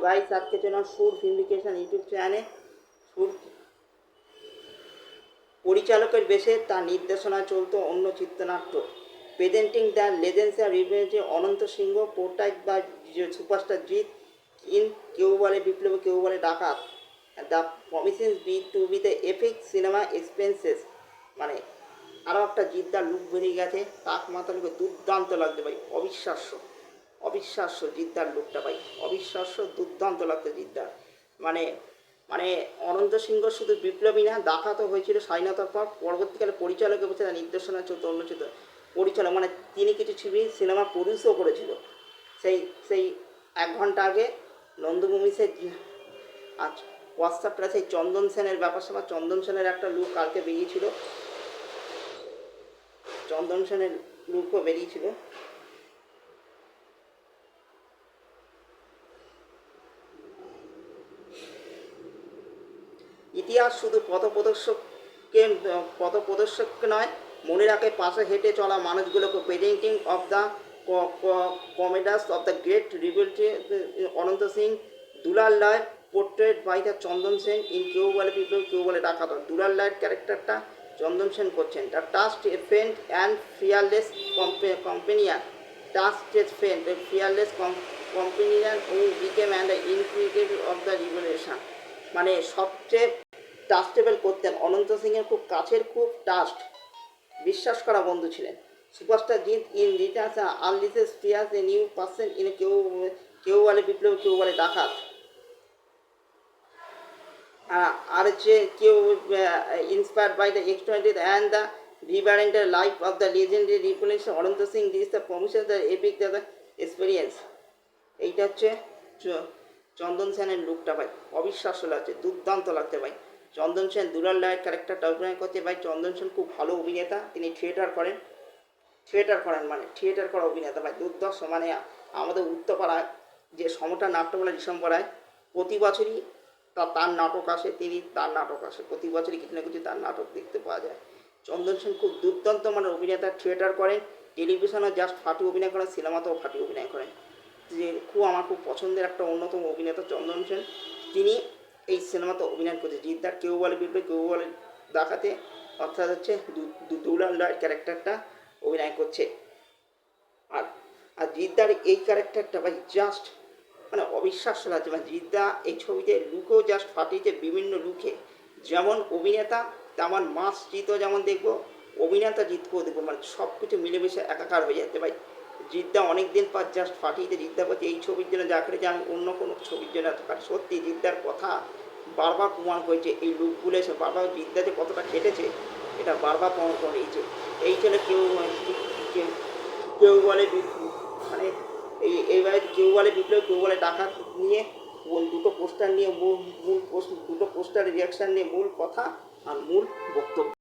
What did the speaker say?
Guys, আজকে চলুন সুর ভিন্ডিকেশন ইউটিউব চ্যানেলে সুর পরিচালকের বেশে তার নির্দেশনা চলত অন্য চিত্রনাট্য। Presenting the legends of revenge Ananta Singh, portrayed বা সুপারস্টার জিৎ ইন কেউ বলে বিপ্লব কেউ বলে ডাকাত, the promising be to be the epic cinema expenses. মানে আরও একটা জিদ্দার লুক বেরিয়ে গেছে, তাক মাতালুকে দুর্দান্ত লাগছে ভাই, অবিশ্বাস্য অবিশ্বাস্য জিদ্দার লুকটা ভাই, অবিশ্বাস্য দুর্দান্ত লাগছে জিদ্দার। মানে মানে অনন্ত সিংহ শুধু বিপ্লবী না, ডাকাতও হয়েছিল স্বাধীনতার পর। পরবর্তীকালে পরিচালকের বসে তার নির্দেশনা চলতো অন্য চিত্র পরিচালক, মানে তিনি কিছু ছবি সিনেমা প্রডিউসও করেছিল। সেই সেই 1 ঘন্টা আগে নন্দভূমিতে আজ হোয়াটসঅ্যাপটা সেই চন্দন সেনের ব্যাপার স্যাপার, চন্দন সেনের একটা লুক কালকে বেরিয়েছিল, চন্দন সেনের লুকও বেরিয়েছিল। ইতিহাস শুধু পথপ্রদর্শককে নয়, মনে রাখে পাশে হেঁটে চলা মানুষগুলোকে। Presenting of the comrades of the great রিবেলটি Ananta Singh, Dulal Roy portrayed by the Chandan Sen in Keu Bole Biplob কেউ বলে ডাকাত। দুলাল রায়ের ক্যারেক্টারটা চন্দন সেন করছেন। The trust a friend and fearless companion, trust a friend fearless companion who became and integrative of the revolution. মানে সবচেয়ে ট্রাস্টেবল করতেন, অনন্ত সিংয়ের খুব কাছের, খুব ট্রাস্ট বিশ্বাস করা বন্ধু ছিলেন। Superstar Jeet in returns unleashes fierce a new person in Keu Bole Biplob কেউ বলে ডাকাত। আর হচ্ছে কেউ inspired by the extraordinary and the vibrant life of the legendary revolution Ananta Singh this the promises the epic the experience. এইটা হচ্ছে চন্দন সেনের লুকটা ভাই, অবিশ্বাস্য লাগছে, দুর্দান্ত লাগছে ভাই। চন্দন সেন দুলাল রায়ের ক্যারেক্টারটা অভিনয় করছে ভাই। চন্দন সেন খুব ভালো অভিনেতা, তিনি থিয়েটার করেন মানে থিয়েটার করা অভিনেতা ভাই, দুর্দর্শ। মানে আমাদের উত্তরপাড়ায় যে সমটা নাট্যমেলা ডিসেম্বরায় প্রতি বছরই তার নাটক আসে, তার নাটক আসে প্রতি বছরই কিছু না কিছু তার নাটক দেখতে পাওয়া যায়। চন্দন সেন খুব দুর্দান্ত মানে অভিনেতা, থিয়েটার করেন, টেলিভিশনে জাস্ট ফাটি অভিনয় করেন, সিনেমাতেও ফাটি অভিনয় করেন। যে আমার খুব পছন্দের একটা অন্যতম অভিনেতা চন্দন সেন, তিনি এই সিনেমাতে অভিনয় করছে। জিদ্দার কেউ বলে বিপ্লব কেউ বলে ডাকাতে, অর্থাৎ হচ্ছে দুলাল রায়ের ক্যারেক্টারটা অভিনয় করছে। আর আর জিদ্দার এই ক্যারেক্টারটা ভাই জাস্ট মানে অবিশ্বাস্য লাগছে। মানে জিদ্দা এই ছবিতে লুকও জাস্ট ফাটিয়েছে, বিভিন্ন লুকে। যেমন অভিনেতা তেমন মাস জিতও যেমন দেখবো, অভিনেতা জিতকেও দেখবো, মানে সব কিছু মিলেমিশে একাকার হয়ে যাচ্ছে ভাই। জিদ্দা অনেক দিন পর জাস্ট ফাটিয়েছে। জিদ্দা বলছে এই ছবির জন্য যা করেছে আমি অন্য কোনো ছবির জন্য এত পারি। সত্যি জিদ্দার কথা বারবার প্রমাণ করেছে, এই লুকগুলো এসে বারবার জিদ্দা যে কতটা খেটেছে এটা বারবার প্রমাণ করেছে। এই ছেলে কেউ বলে মানে এইবারে কেউ বলে বিপ্লব কেউ বলে ডাকাত নিয়ে দুটো পোস্টার নিয়ে দুটো পোস্টারের রিয়াকশান নিয়ে মূল কথা আর মূল বক্তব্য।